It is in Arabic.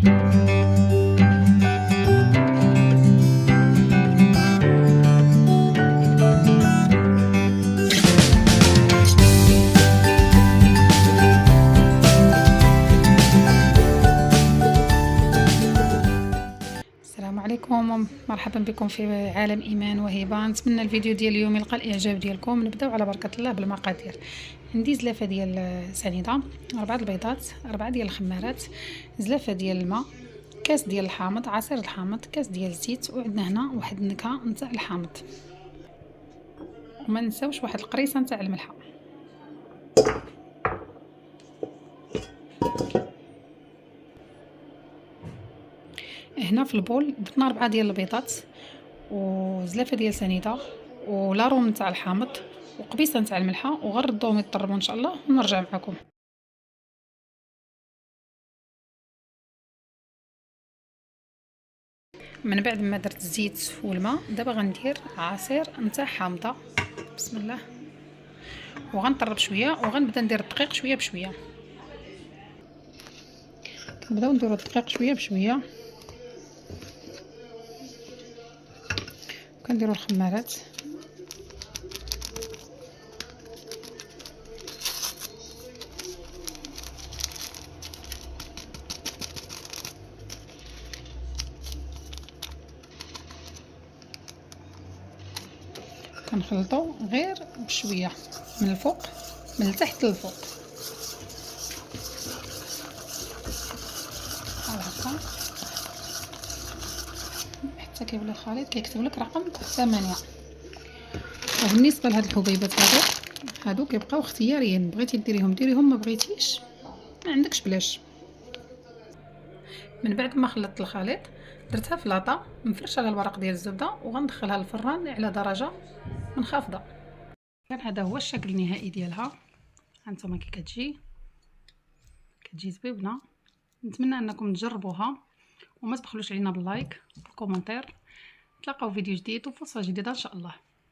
السلام عليكم، مرحبا بكم في عالم ايمان وهبه. نتمنى الفيديو ديال اليوم يلقى الاعجاب ديالكم. نبداو على بركه الله بالمقادير. عندي زلافه ديال سنيده، 4 البيضات، 4 ديال الخمارات، زلافه ديال الماء، كاس ديال الحامض، عصير الحامض، كاس ديال الزيت، وعندنا هنا واحد النكهه نتاع الحامض، وما نساوش واحد القريصه نتاع الملحه. هنا في البول درنا 4 ديال البيضات وزلافه ديال سنيده ولاروم نتاع الحامض وقبيصه نتاع الملحه، وغنردوهم يطربوا ان شاء الله ونرجع معكم. من بعد ما درت الزيت والماء دابا غندير عصير نتاع حامضه. بسم الله. وغنطرب شويه وغنبدا ندير الدقيق شويه بشويه. كنبداو نديرو الدقيق شويه بشويه، كنديرو الخمارات، كنخلطو غير بشويه من الفوق، من التحت للفوق بحال هكا حتى كيولي الخليط كيكتب لك رقم 8. وبالنسبه لهاد الحبيبات هادو كيبقاو اختياريين، بغيتي ديريهم ديريهم، ما بغيتيش ما عندكش بلاش. من بعد ما خلطت الخليط درتها في لاطه، نفرش على الورق ديال الزبده وغندخلها للفران على درجه منخفضه. كان هذا هو الشكل النهائي ديالها. هانتوما كي كتجي زوينه. نتمنى انكم تجربوها وما تبخلوش علينا باللايك والكومنتير. نتلاقاو فيديو جديد وفرصه جديده ان شاء الله.